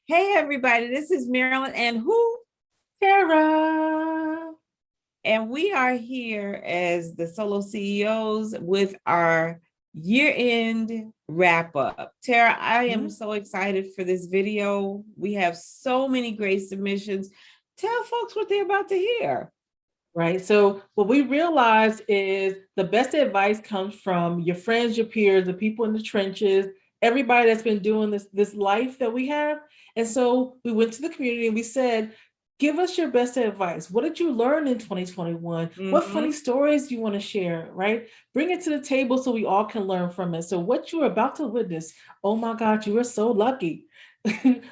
Hey, everybody, this is Marilyn and who? Tara. And we are here as the solo CEOs with our year-end wrap-up. Tara, I am so excited for this video. We have so many great submissions. Tell folks what they're about to hear. Right. So what we realized is the best advice comes from your friends, your peers, the people in the trenches, everybody that's been doing this life that we have. And so we went to the community and we said, give us your best advice. What did you learn in 2021? What funny stories do you want to share? Right? Bring it to the table so we all can learn from it. So what you're about to witness, oh my God, you are so lucky.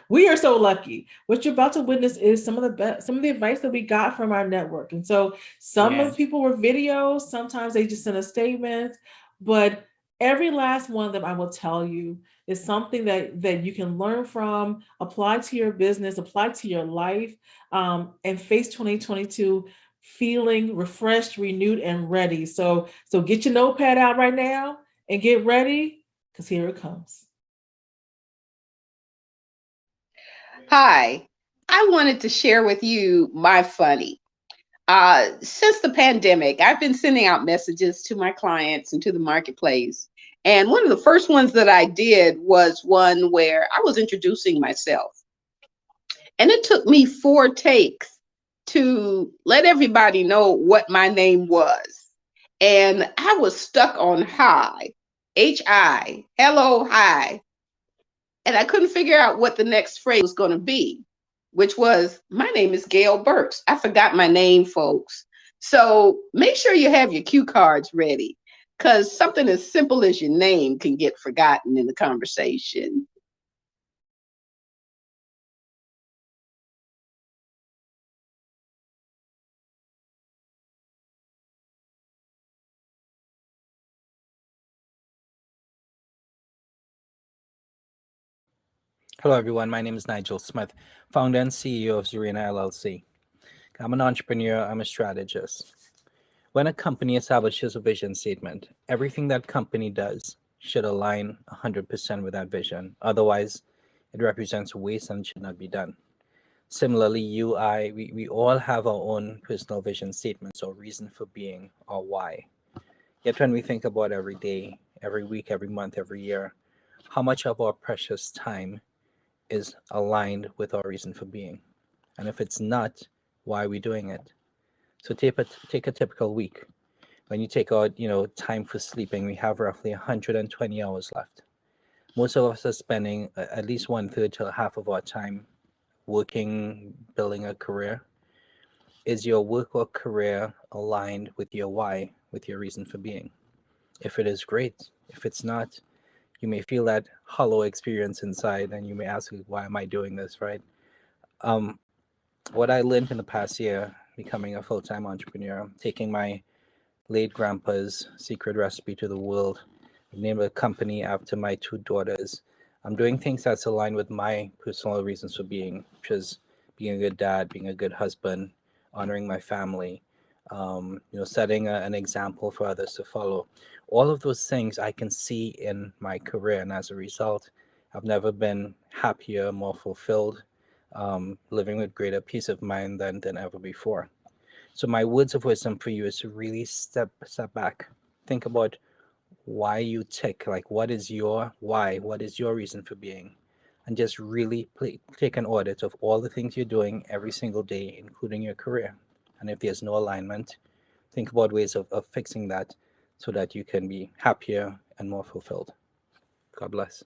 We are so lucky. What you're about to witness is some of the advice that we got from our network. And so some of the people were videos, sometimes they just sent a statement, but every last one of them, I will tell you, is something that you can learn from, apply to your business, apply to your life, and face 2022 feeling refreshed, renewed, and ready. So get your notepad out right now and get ready, because here it comes. Hi, I wanted to share with you my funny. Since the pandemic, I've been sending out messages to my clients and to the marketplace. And one of the first ones that I did was one where I was introducing myself. And it took me 4 takes to let everybody know what my name was. And I was stuck on hi, hello, hi. And I couldn't figure out what the next phrase was going to be, which was, my name is Gail Burks. I forgot my name, folks. So make sure you have your cue cards ready, because something as simple as your name can get forgotten in the conversation. Hello, everyone. My name is Nigel Smith, founder and CEO of Zurina LLC. I'm an entrepreneur. I'm a strategist. When a company establishes a vision statement, everything that company does should align 100% with that vision. Otherwise, it represents waste and should not be done. Similarly, we all have our own personal vision statements or reason for being or why. Yet when we think about every day, every week, every month, every year, how much of our precious time is aligned with our reason for being? And if it's not, why are we doing it? So take a typical week. When you take out, time for sleeping, we have roughly 120 hours left. Most of us are spending at least 1/3 to half of our time working, building a career. Is your work or career aligned with your why, with your reason for being? If it is, great. If it's not, you may feel that hollow experience inside, and you may ask, why am I doing this, right? What I learned in the past year, becoming a full-time entrepreneur, taking my late grandpa's secret recipe to the world, I've named a company after my two daughters. I'm doing things that's aligned with my personal reasons for being, which is being a good dad, being a good husband, honoring my family, setting an example for others to follow. All of those things I can see in my career, and as a result, I've never been happier, more fulfilled, living with greater peace of mind than ever before. So my words of wisdom for you is to really step back, think about why you tick, like what is your why, what is your reason for being, and just really take an audit of all the things you're doing every single day, including your career. And if there's no alignment, think about ways of fixing that so that you can be happier and more fulfilled. God bless.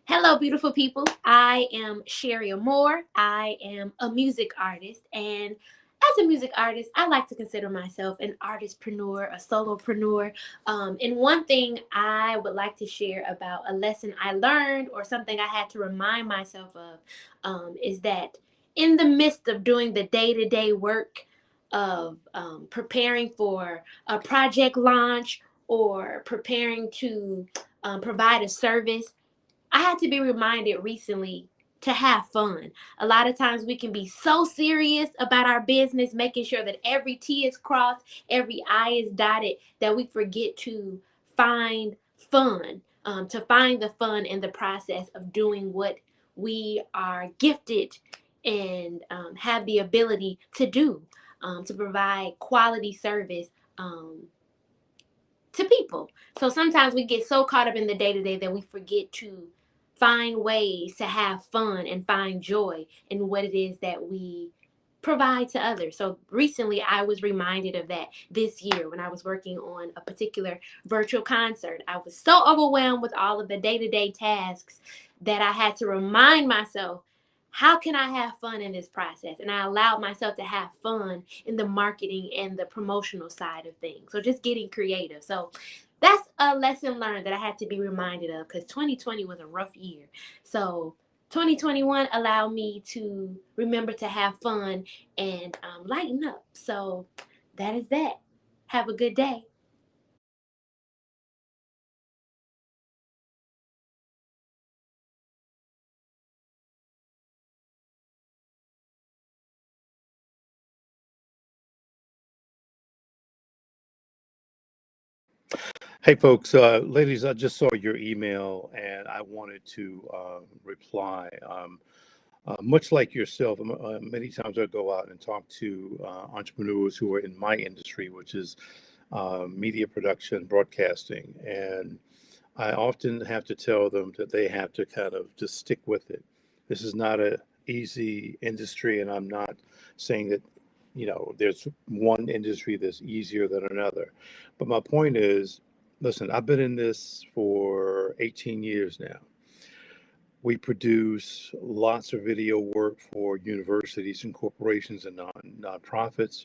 Hello, beautiful people. I am Sherry Moore. I am a music artist. And as a music artist, I like to consider myself an artistpreneur, a solopreneur. And one thing I would like to share about a lesson I learned or something I had to remind myself of is that in the midst of doing the day-to-day work of preparing for a project launch or preparing to provide a service, I had to be reminded recently to have fun. A lot of times we can be so serious about our business, making sure that every T is crossed, every I is dotted, that we forget to find fun, to find the fun in the process of doing what we are gifted and have the ability to do, to provide quality service to people. So sometimes we get so caught up in the day to day that we forget to find ways to have fun and find joy in what it is that we provide to others. So recently I was reminded of that this year when I was working on a particular virtual concert. I was so overwhelmed with all of the day-to-day tasks that I had to remind myself, how can I have fun in this process? And I allowed myself to have fun in the marketing and the promotional side of things. So just getting creative. So that's a lesson learned that I had to be reminded of, because 2020 was a rough year. So 2021 allowed me to remember to have fun and lighten up. So that is that. Have a good day. Hey, folks, ladies, I just saw your email and I wanted to reply. Much like yourself, many times I go out and talk to entrepreneurs who are in my industry, which is media production, broadcasting, and I often have to tell them that they have to kind of just stick with it. This is not a easy industry, and I'm not saying that, there's one industry that's easier than another. But my point is, listen, I've been in this for 18 years now. We produce lots of video work for universities and corporations and nonprofits.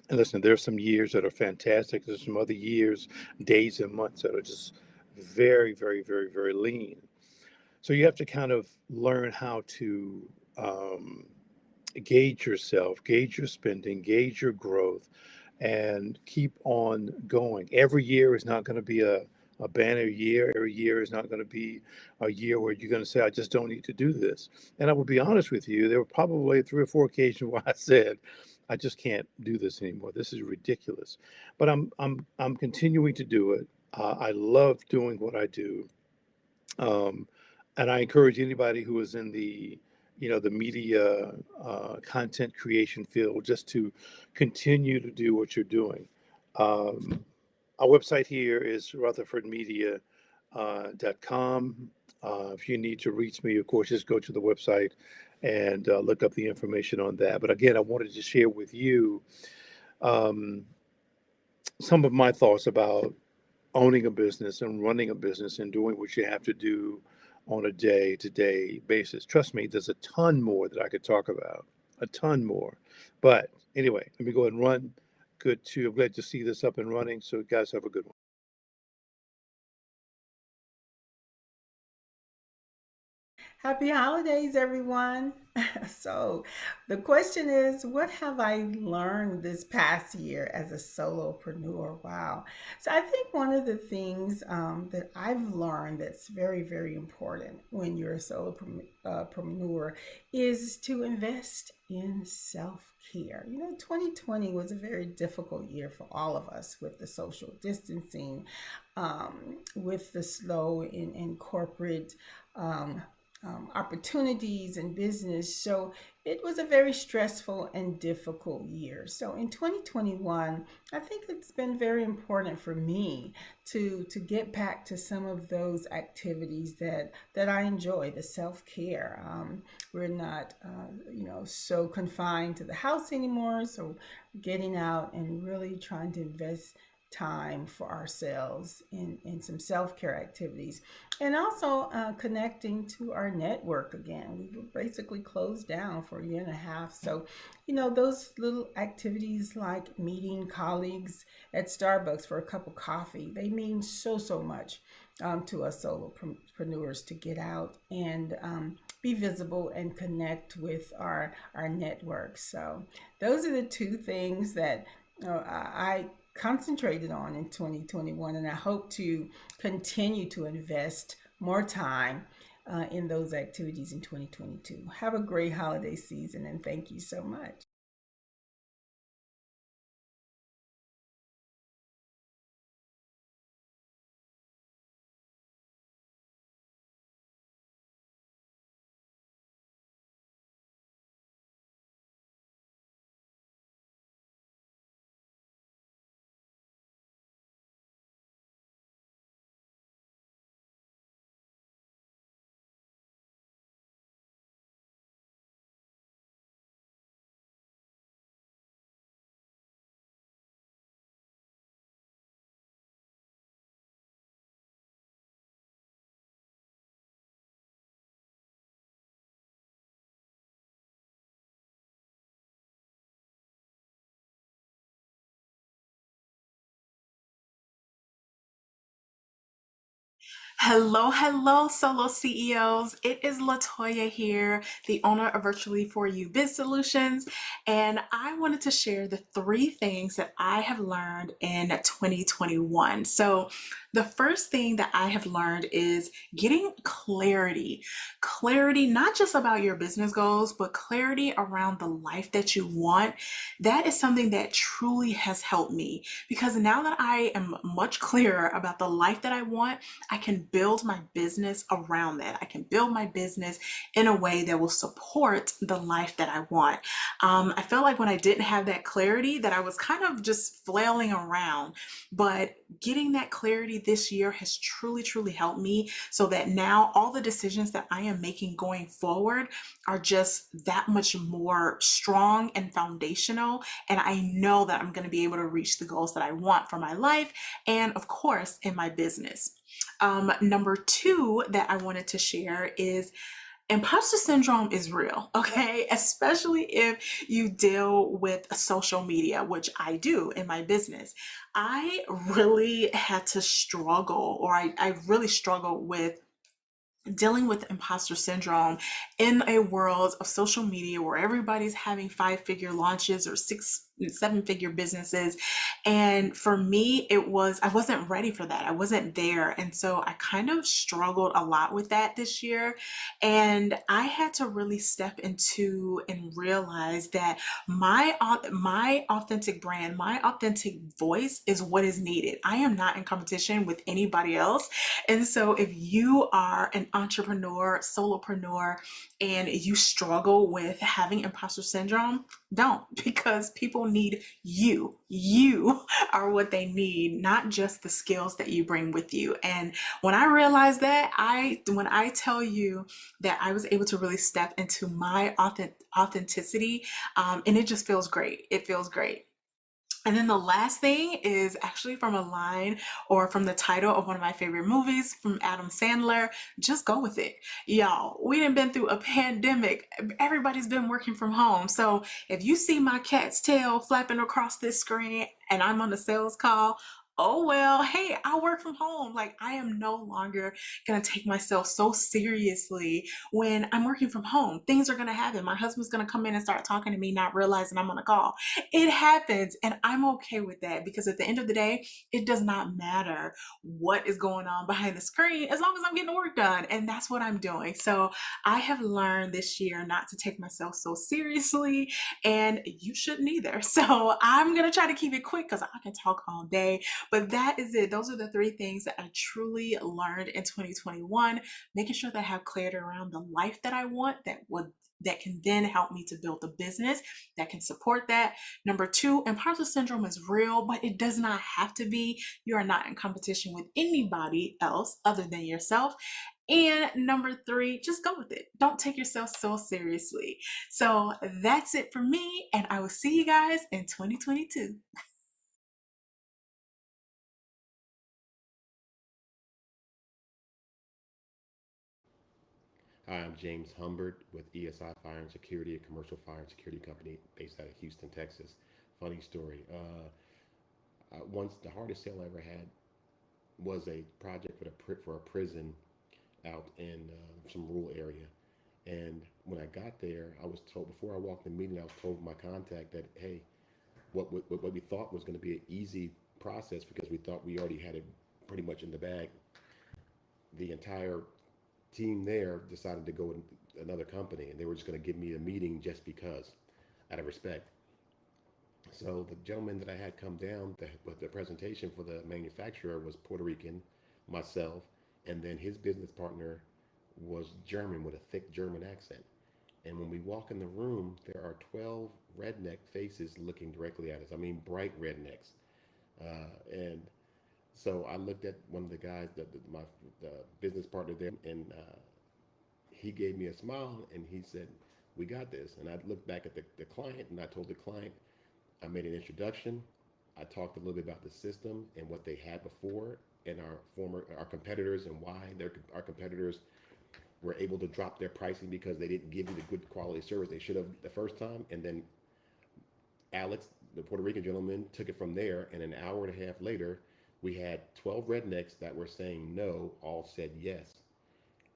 And listen, there's some years that are fantastic. There's some other years, days and months that are just very, very, very, very lean. So you have to kind of learn how to gauge yourself, gauge your spending, gauge your growth, and keep on going. Every year is not going to be a banner year. Every year is not going to be a year where you're going to say, I just don't need to do this. And I will be honest with you, there were probably 3 or 4 occasions where I said, I just can't do this anymore. This is ridiculous. But I'm continuing to do it. I love doing what I do. Um, and I encourage anybody who is in the media content creation field just to continue to do what you're doing. Um, our website here is rutherfordmedia.com. If you need to reach me, of course, just go to the website and look up the information on that. But again, I wanted to share with you um, some of my thoughts about owning a business and running a business and doing what you have to do on a day-to-day basis. Trust me, there's a ton more that I could talk about, a ton more. But anyway, let me go ahead and run. I'm glad to see this up and running. So guys, have a good one. Happy holidays, everyone. So, the question is, what have I learned this past year as a solopreneur? Wow. So, I think one of the things that I've learned that's very, very important when you're a solopreneur is to invest in self care. 2020 was a very difficult year for all of us with the social distancing, with the slow in corporate. Um, Opportunities in business. So it was a very stressful and difficult year. So in 2021, I think it's been very important for me to get back to some of those activities that I enjoy, the self-care. We're not, so confined to the house anymore. So getting out and really trying to invest time for ourselves in some self-care activities, and also connecting to our network again. We were basically closed down for a year and a half. So, those little activities like meeting colleagues at Starbucks for a cup of coffee, they mean so, so much to us solopreneurs to get out and be visible and connect with our network. So those are the two things that I concentrated on in 2021, and I hope to continue to invest more time in those activities in 2022. Have a great holiday season, and thank you so much. Hello, solo CEOs. It is Latoya here, the owner of Virtually For You Biz Solutions, and I wanted to share the 3 things that I have learned in 2021. So, the first thing that I have learned is getting clarity. Clarity, not just about your business goals, but clarity around the life that you want. That is something that truly has helped me because now that I am much clearer about the life that I want, I can build my business around that. I can build my business in a way that will support the life that I want. I felt like when I didn't have that clarity that I was kind of just flailing around, but getting that clarity this year has truly helped me so that now all the decisions that I am making going forward are just that much more strong and foundational. And I know that I'm going to be able to reach the goals that I want for my life and, of course, in my business. Number 2 that I wanted to share is imposter syndrome is real, okay? Especially if you deal with social media, which I do in my business. I really had to struggle, or I really struggled with dealing with imposter syndrome in a world of social media where everybody's having 5-figure launches or 6-7-figure businesses. And for me, I wasn't ready for that. I wasn't there. And so I kind of struggled a lot with that this year. And I had to really step into and realize that my authentic brand, my authentic voice is what is needed. I am not in competition with anybody else. And so if you are an entrepreneur, solopreneur, and you struggle with having imposter syndrome, don't, because people need you. You are what they need, not just the skills that you bring with you. And when I realized that, when I tell you that I was able to really step into my authenticity, and it just feels great. It feels great. And then the last thing is actually from a line or from the title of one of my favorite movies from Adam Sandler. Just go with it. Y'all, we done been through a pandemic. Everybody's been working from home. So if you see my cat's tail flapping across this screen and I'm on a sales call, oh well, hey, I work from home. Like, I am no longer gonna take myself so seriously when I'm working from home. Things are gonna happen. My husband's gonna come in and start talking to me, not realizing I'm on a call. It happens, and I'm okay with that because at the end of the day, it does not matter what is going on behind the screen as long as I'm getting the work done, and that's what I'm doing. So I have learned this year not to take myself so seriously, and you shouldn't either. So I'm gonna try to keep it quick because I can talk all day, but that is it. Those are the 3 things that I truly learned in 2021, making sure that I have clarity around the life that I want that can then help me to build a business that can support that. Number 2, imposter syndrome is real, but it does not have to be. You are not in competition with anybody else other than yourself. And number 3, just go with it. Don't take yourself so seriously. So that's it for me, and I will see you guys in 2022. Hi, I'm James Humbert with ESI Fire and Security, a commercial fire and security company based out of Houston, Texas. Funny story. Once the hardest sale I ever had was a project for a prison out in some rural area. And when I got there, I was told before I walked in the meeting, I was told my contact that hey, what we thought was going to be an easy process because we thought we already had it pretty much in the bag. The entire team there decided to go with another company, and they were just going to give me a meeting just because, out of respect. So the gentleman that I had come down with the presentation for the manufacturer was Puerto Rican, myself, and then his business partner was German with a thick German accent. And when we walk in the room, there are 12 redneck faces looking directly at us. I mean, bright rednecks. And so I looked at one of the guys, my business partner there, and he gave me a smile and he said, "We got this." And I looked back at the client and I told the client, I made an introduction. I talked a little bit about the system and what they had before and our competitors and why our competitors were able to drop their pricing because they didn't give you the good quality service they should have the first time. And then Alex, the Puerto Rican gentleman, took it from there. And an hour and a half later, We had 12 rednecks that were saying no, all said yes.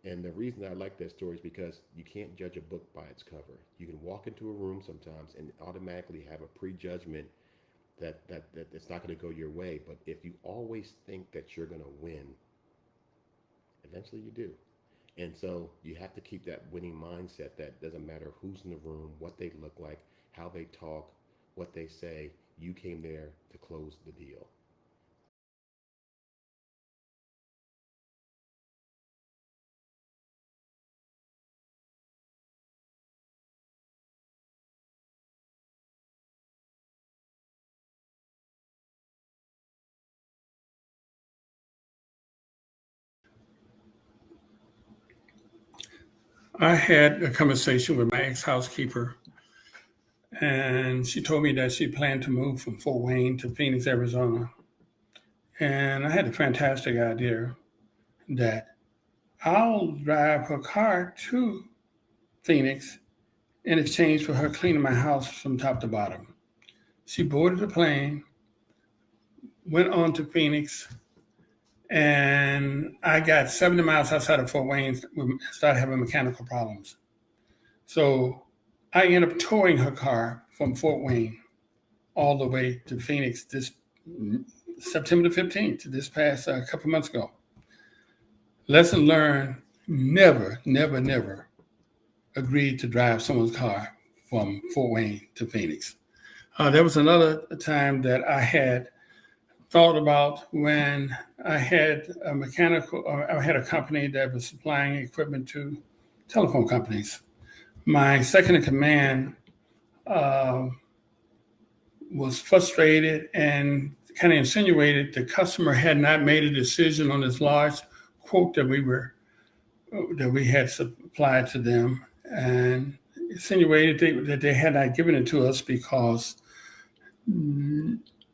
And the reason I like that story is because you can't judge a book by its cover. You can walk into a room sometimes and automatically have a prejudgment that it's not going to go your way. But if you always think that you're going to win, eventually you do. And so you have to keep that winning mindset that doesn't matter who's in the room, what they look like, how they talk, what they say, you came there to close the deal. I had a conversation with my ex-housekeeper, and she told me that she planned to move from Fort Wayne to Phoenix, Arizona. And I had a fantastic idea that I'll drive her car to Phoenix in exchange for her cleaning my house from top to bottom. She boarded the plane, went on to Phoenix, and I got 70 miles outside of Fort Wayne, started having mechanical problems. So I ended up towing her car from Fort Wayne all the way to Phoenix this September the 15th, this past couple months ago. Lesson learned, never, never, never agree to drive someone's car from Fort Wayne to Phoenix. There was another time that I had thought about when I had I had a company that was supplying equipment to telephone companies. My second in command was frustrated and kind of insinuated the customer had not made a decision on this large quote that we had supplied to them, and insinuated that they had not given it to us because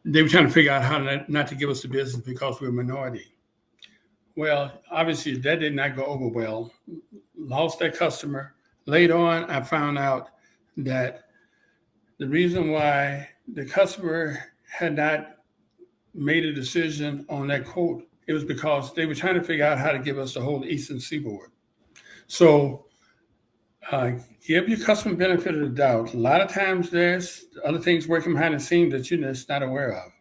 they were trying to figure out how not to give us the business because we're a minority. Well, obviously that did not go over well. Lost that customer. Later on, I found out that the reason why the customer had not made a decision on that quote, it was because they were trying to figure out how to give us the whole Eastern Seaboard. So give your customer benefit of the doubt. A lot of times there's other things working behind the scenes that you're just not aware of.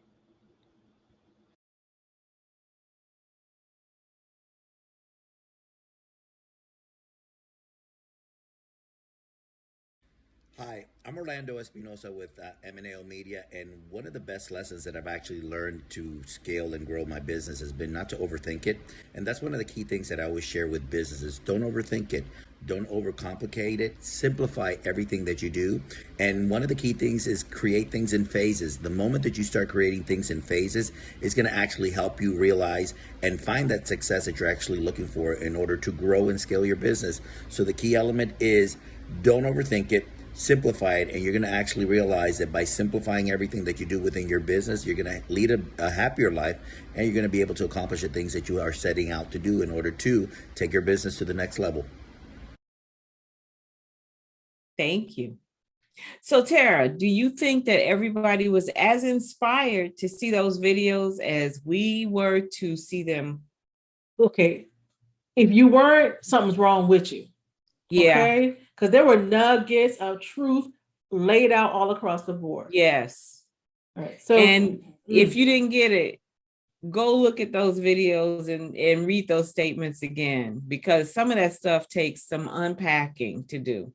Hi, I'm Orlando Espinosa with M&L Media, and one of the best lessons that I've actually learned to scale and grow my business has been not to overthink it. And that's one of the key things that I always share with businesses. Don't overthink it. Don't overcomplicate it. Simplify everything that you do. And one of the key things is create things in phases. The moment that you start creating things in phases, it's going to actually help you realize and find that success that you're actually looking for in order to grow and scale your business. So the key element is don't overthink it. Simplify it, and you're going to actually realize that by simplifying everything that you do within your business, you're going to lead a happier life, and you're going to be able to accomplish the things that you are setting out to do in order to take your business to the next level. Thank you. So Tara, do you think that everybody was as inspired to see those videos as we were to see them? Okay. If you weren't, something's wrong with you. Yeah. Okay. Because there were nuggets of truth laid out all across the board. Yes. All right. So, and if you didn't get it, go look at those videos and read those statements again, because some of that stuff takes some unpacking to do.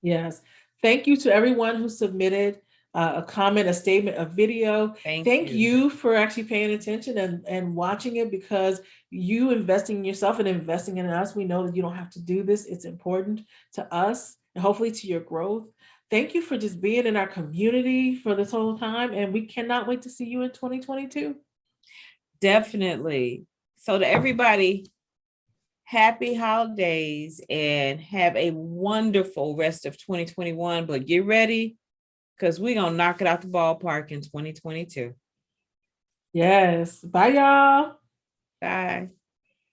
Yes. Thank you to everyone who submitted a comment, a statement, a video. Thank you for actually paying attention and watching it, because you investing in yourself and investing in us, we know that you don't have to do this. It's important to us and hopefully to your growth. Thank you for just being in our community for this whole time. And we cannot wait to see you in 2022. Definitely. So to everybody, happy holidays and have a wonderful rest of 2021, but get ready because we're going to knock it out the ballpark in 2022. Yes. Bye, y'all. Bye.